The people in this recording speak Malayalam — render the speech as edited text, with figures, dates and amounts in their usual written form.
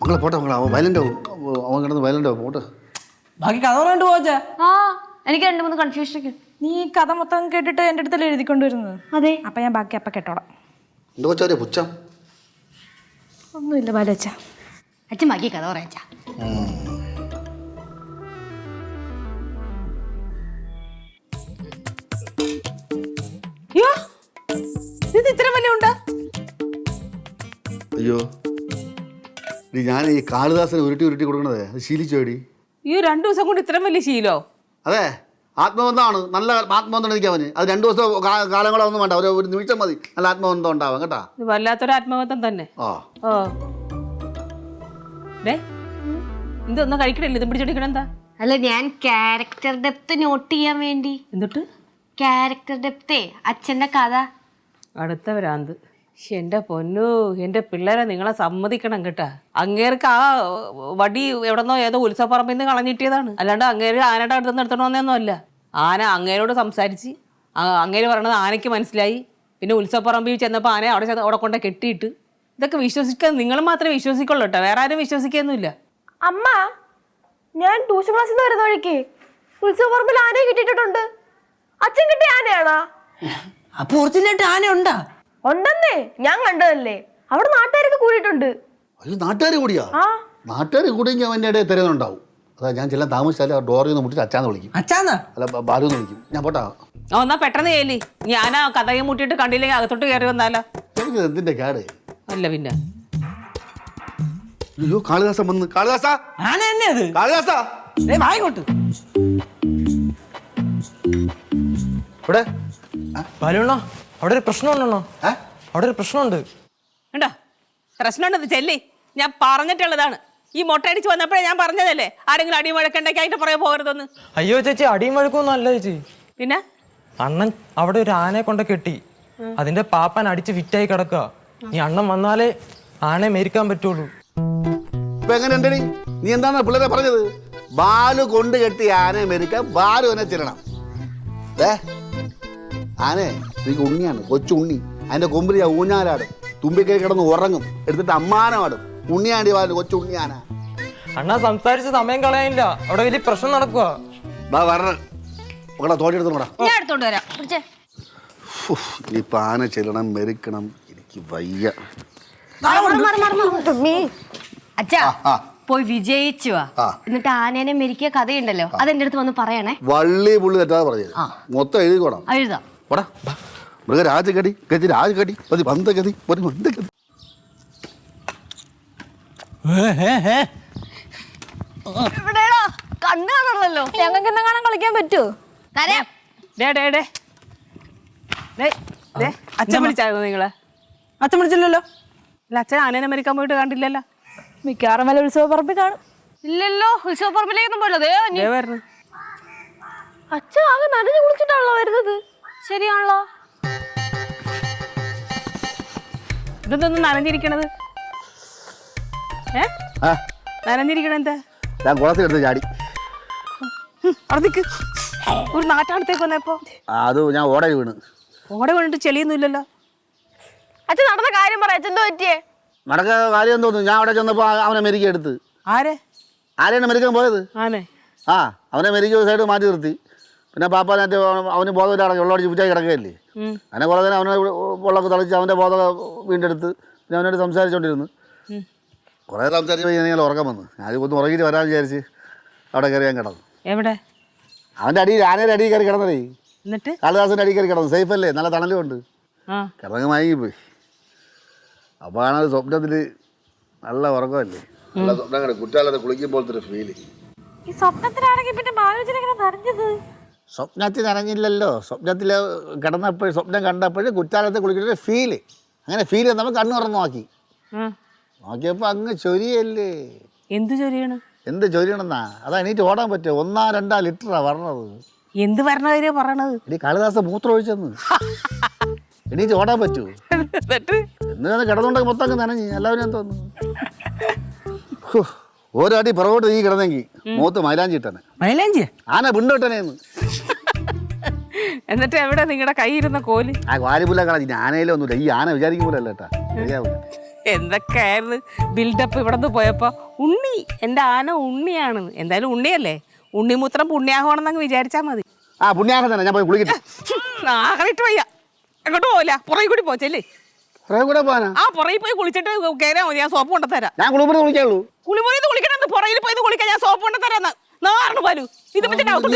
മക്കളെ പോട്ടെ മക്കളെ, അവൻ വയലൻ്റ് ആവും, അവൻ കിടന്ന് വയലൻ്റ് ആവും, പോട്ടെ. ബാക്കി കഥ പറയാണ്ട് പോവാ. ആ എനിക്ക് 2-3 കൺഫ്യൂഷൻ ഒക്കെ. നീ കഥ മൊത്തം കേട്ടിട്ട് എൻ്റെ അടുത്തല്ലേ എഴുതിക്കൊണ്ടുവരുന്നത്? അതെ. അപ്പൊ ഞാൻ ബാക്കി അപ്പൊ കേട്ടോളാം. എന്താ കൊച്ചാ പുച്ഛം? ഒന്നുമില്ല ബാലച്ച. അച്ഛൻ ബാക്കി കഥ പറയാ. അയ്യോ ഇത് ഇത്ര വലിയ ഉണ്ടാ? അയ്യോ ഞാൻ ഈ കാളിദാസന് ഉരുട്ടി കൊടുക്കണതേ, അത് ശീലിച്ചോടി. ഈ 2 ദിവസം കൊണ്ട് ഇത്ര വലിയ ശീലോ? അതെ, ആത്മബന്ധമാണ്, നല്ല ആത്മബന്ധം എനിക്ക് അവന്. അത് 2 ദിവസം കാലങ്ങളൊന്നും വേണ്ട, ഒരു നിമിഷം മതി നല്ല ആത്മബന്ധം ഉണ്ടാവാം കേട്ടാ. ഇത് വല്ലാത്തൊരു ആത്മബന്ധം തന്നെ. ഓ ഇതൊന്നും കഴിക്കണില്ല, ഇത് പിടിച്ചെടുക്കണ എന്താ? അല്ല ഞാൻ ക്യാരക്ടർ ഡെപ്ത് നോട്ട് ചെയ്യാൻ വേണ്ടി. എന്നിട്ട് ക്യാരക്ടർ ഡെപ്തേ അച്ഛന്റെ കഥ. അടുത്ത ഭ്രാന്ത്. എൻ്റെ പൊന്നു, എൻ്റെ പിള്ളേരെ നിങ്ങളെ സമ്മതിക്കണം കേട്ടാ. അങ്ങേർക്ക് ആ വടി എവിടെന്നോ ഏതോ ഉത്സവപ്പറമ്പിൽ നിന്ന് കളഞ്ഞിട്ടിയതാണ്. അല്ലാണ്ട് അങ്ങേര് ആനയുടെ അടുത്ത് നിന്ന് എടുത്തോണ്ട് വന്നതൊന്നും അല്ല. ആന അങ്ങേരോട് സംസാരിച്ച് അങ്ങേര് പറയണത് ആനയ്ക്ക് മനസ്സിലായി. പിന്നെ ഉത്സവപ്പറമ്പിൽ ചെന്നപ്പോൾ ആന അവിടെ കൊണ്ട് കെട്ടിയിട്ട്. ഇതൊക്കെ വിശ്വസിക്കാൻ നിങ്ങൾ മാത്രമേ വിശ്വസിക്കുള്ളൂ കേട്ടോ, വേറെ ആരും വിശ്വസിക്കൊന്നുമില്ല. അമ്മ, ഞാൻ ട്യൂഷൻ ക്ലാസ്സിൽ നിന്ന് വരുന്ന വഴിക്ക് ഉത്സവപ്പറമ്പിൽ ആനയെ കിട്ടിയിട്ടുണ്ട്. അച്ഛൻ കിട്ടിയ ആനയാണോ? അപ്പൊ ഒറിജിനലായിട്ട് ആന ഉണ്ടാ? ഉണ്ടെന്നേ, ഞാൻ കണ്ടതല്ലേ. അവിടെ നാട്ടുകാരൊക്കെ കൂടിയിട്ടുണ്ട്. അയ്യോ നാട്ടുകാർ കൂടിയാ? നാട്ടുകാർ കൂടിയെങ്കിൽ അവൻ്റെ ഇടയിൽ തരുന്നുണ്ടാവും. അതാ ഞാൻ ചെല്ലാൻ താമസിച്ചാൽ ആ ഡോറിൽ നിന്ന് മുട്ടിട്ട് അച്ചാന്ന് വിളിക്കും. അച്ഛാന്നാ? അല്ല ബാലുന്ന് വിളിക്കും. ഞാൻ പോട്ടാ. എന്നാ പെട്ടെന്ന് ചെയ്യല്ലേ, ഞാൻ ആ കഥയും മുട്ടിയിട്ട് കണ്ടില്ലെങ്കിൽ അകത്തോട്ട് കയറി വന്നാലോ? എനിക്ക് എന്തിന്റെ കേട്? അല്ല പിന്നെ അയ്യോ കാളിദാസൻ വന്ന്. കാളിദാസ, ആന തന്നെ അത്. കാളിദാസ വായിക്കോട്ട്. ഇവിടെ ബാലുണ്ണ, അവിടെ ഒരു പ്രശ്നമുണ്ടോ? അവിടെ ഒരു പ്രശ്നമുണ്ട്. ഉണ്ടോ പ്രശ്നമുണ്ടത്? ചെല്ലി, ഞാൻ പറഞ്ഞിട്ടുള്ളതാണ്. ഈ മൊട്ടയടിച്ച് വന്നപ്പോഴേ ഞാൻ പറഞ്ഞതല്ലേ ആരെങ്കിലും അടിയും വഴക്കുണ്ടെങ്കിൽ അതിന്റെ പുറകെ പോകരുതെന്ന്. അയ്യോ ചേച്ചി, അടിയും വഴക്കൊന്നും അല്ല ചേച്ചി. പിന്നെ അണ്ണൻ അവിടെ ഒരു ആനയെ കൊണ്ട് കെട്ടി, അതിന്റെ പാപ്പൻ അടിച്ച് വിറ്റായി കിടക്കുക. ഈ അണ്ണൻ വന്നാലേ ആനയെ മേരിക്കാൻ പറ്റുള്ളൂ. ഇപ്പൊ എങ്ങനെ ഉണ്ടടി? നീ എന്താണ് പിള്ളേരെ പറഞ്ഞത്? ബാലു കൊണ്ട് കെട്ടി ആനയെ മെരിക്കാൻ ബാലു എന്നെ ചെല്ലണം. ആനേ എനിക്ക് ഉണ്ണിയാണ്, കൊച്ചു ഉണ്ണി. അതിന്റെ കൊമ്പിൽ ഞാൻ ഊഞ്ഞാലാടും, തുമ്പിക്കൈ കിടന്ന് ഉറങ്ങും, എടുത്തിട്ട് അമ്മാനമാടും. ഉണ്ണിയാണ്ടി ബാലു, കൊച്ചു ഉണ്ണിയാന. അണ്ണാ സംസാരിച്ച് സമയം കളയാനില്ല, അവിടെ വലിയ പ്രശ്നം നടക്കുക. മകളെ തോട്ടിയെടുത്തോടാ. ഞാൻ എടുത്തോണ്ട് വരാം. ഇനിയിപ്പൊ ആന ചെല്ലണം, മെരിക്കണം, എനിക്ക് വയ്യ. അച്ഛാ പോയി വിജയിച്ചു എന്നിട്ട് ആനേനെ മെരിക്കിയ കഥയുണ്ടല്ലോ, അതെന്റെ അടുത്ത് വന്ന് പറയണേ. വള്ളി പുള്ളി തെറ്റാതെ പറഞ്ഞത് മൊത്തം എഴുതിക്കോണം. എഴുതാം. പോടാ മൃഗരാജഗതി ഗതി രാജഗതി പതി ബന്ധഗതി ഒരു ബന്ധഗതി. കണ്ണു കാണാണല്ലോ. ഞങ്ങൾക്ക് എന്താ കാണാൻ കളിക്കാൻ പറ്റുമോ? തരാം. അച്ഛൻ വിളിച്ചായിരുന്നു നിങ്ങളെ? അച്ഛൻ വിളിച്ചില്ലല്ലോ. അല്ല അച്ഛൻ ആനേനെ മരിക്കാൻ പോയിട്ട് കണ്ടില്ലല്ലോ. മിക്കവാറും വല്ല ഉത്സവപ്പറമ്പിൽ കാണും. ഇല്ലല്ലോ, ഉത്സവപ്പറമ്പിലേക്കൊന്നും പോയല്ലോ. വരുന്നു. അച്ഛൻ ആകെ നനഞ്ഞു കുളിച്ചിട്ടാണല്ലോ വരുന്നത്. ശരിയാണല്ലോ. ഇതൊന്നും നനഞ്ഞിരിക്കണത്? നനഞ്ഞിരിക്കണ എന്താ? ഞാൻ കുളത്തിലെടുത്ത് ചാടി. അവിടേക്ക് ഒരു നാട്ടാടത്തേക്ക് വന്നപ്പോ അത് ഞാൻ ഓടയിൽ വീണ്. ഓടെ വീണിട്ട് ചെളിയൊന്നും ഇല്ലല്ലോ. അച്ഛൻ നടന്ന കാര്യം പറ. അച്ഛൻ എന്തോ പറ്റിയേ? നടക്ക കാര്യം തോന്നുന്നു. ഞാൻ അവിടെ ചെന്നപ്പോൾ അവനെ മെരുക്കി എടുത്ത്. ആരെയാണ് മെരുക്കാൻ പോയത്? ആനെ. അവനെ മെരുക്കി ഒരു സൈഡ് മാറ്റി നിർത്തി. പിന്നെ പാപ്പാനായിട്ട് അവന് ബോധമില്ല, അടക്കം വെള്ളം അടിച്ച് പൂച്ചായി കിടക്കുകയല്ലേ. അങ്ങനെ കുറേ നേരം അവനെ വെള്ളമൊക്കെ തളിച്ച് അവൻ്റെ ബോധം വീണ്ടെടുത്ത് പിന്നെ അവനോട് സംസാരിച്ചുകൊണ്ടിരുന്നു. കുറേ സംസാരിച്ച് കഴിഞ്ഞാൽ ഉറക്കം വന്നു. ഞാൻ ഒന്ന് ഉറങ്ങിയിട്ട് വരാമെന്ന് വിചാരിച്ച് അവിടെ കയറി ഞാൻ കിടന്നു. എവിടെ? അവൻ്റെ അടിയിൽ ആനയുടെ അടിയിൽ കയറി കിടന്നേ. എന്നിട്ട് കാളിദാസൻ്റെ അടിയിൽ കയറി കിടന്നു. സേഫ് അല്ലേ, നല്ല തണലും ഉണ്ട്. കിടങ്ങ് മയങ്ങിപ്പോയി. അപ്പോൾ ആണത് സ്വപ്നത്തിൽ നല്ല ഉറക്കമല്ലേ, നല്ല സ്വപ്നം കണ്ടു. കുറ്റാലത്തെ കുളിക്കുമ്പോഴത്തെ ഒരു ഫീല്. ഈ സ്വപ്നത്തിലാണെങ്കിൽ പിന്നെ ബാലോചന നനഞ്ഞത്? സ്വപ്നത്തിൽ നനഞ്ഞില്ലല്ലോ. സ്വപ്നത്തിൽ കിടന്നപ്പോഴും സ്വപ്നം കണ്ടപ്പോഴും കുറ്റാലത്തെ കുളിക്കുന്ന ഫീല്. അങ്ങനെ ഫീൽ നമ്മൾ കണ്ണു തുറന്ന് നോക്കിയപ്പോൾ അങ്ങ് ചൊരിയല്ലേ. എന്ത് ചൊരിയാണ്? എന്ത് ചൊരിയണമെന്നാ? അതാ എണീറ്റ് ഓടാൻ പറ്റുമോ? 1-2 ലിറ്ററാ പറഞ്ഞത്. എന്ത് പറഞ്ഞ കാര്യം പറയണത്? ഇനി കാളിദാസ മൂത്രം ഒഴിച്ചെന്ന്. എണീറ്റ് ഓടാൻ പറ്റൂ? എന്ന് കിടന്നുണ്ടെങ്കിൽ മൊത്തം അങ്ങ് നനഞ്ഞ് എല്ലാവരും ഞാൻ തോന്നുന്നു. ഒരടി പുറകോട്ട് നീ കിടന്നെങ്കിൽ മൂത്ത് മൈലാഞ്ചി ഇട്ടനെ. മൈലാഞ്ചി? ആന പിണ്ടോട്ടനേന്ന്. എന്നിട്ട് എവിടെ നിങ്ങളുടെ കൈ ഇരുന്ന കോല്? ആ വാരിപുല്ല കളഞ്ഞ ആനയിലൊന്നുമില്ല. ഈ ആന വിചാരിക്കും പോലെ അല്ല കേട്ടാ, ശരിയാവില്ല. എന്തൊക്കെയായിരുന്നു ബിൽഡപ്പ് ഇവിടെ നിന്ന് പോയപ്പോ ഉണ്ണി എൻ്റെ ആന ഉണ്ണിയാണ്. എന്തായാലും ഉണ്ണിയല്ലേ, ഉണ്ണിമൂത്രം പുണ്യാഹമാണെന്നങ്ങ് വിചാരിച്ചാൽ മതി. ആ പുണ്യാഹം തന്നെ, ഞാൻ പോയി കുളിക്കട്ടെ. ആകറിട്ട് വയ്യ, എങ്ങോട്ട് പോവില്ല, പുറകെ കൂടി പോച്ചല്ലേ. പുറകെ കൂടെ പോകാനാ? ആ പുറകിൽ പോയി കുളിച്ചിട്ട് കയറിയാൽ മതി, ഞാൻ സോപ്പ് കൊണ്ടുതരാം. ഞാൻ കുളിമുറി കുളിക്കാള്ളൂ. കുളിമുറിയിൽ കുളിക്കണമെന്ന് പുറകിൽ പോയി കുളിക്കാൻ ഞാൻ സോപ്പ് കൊണ്ടുതരാന്ന്. നാറിന് പാലു ഇത് പറ്റിട്ട് വേണ്ട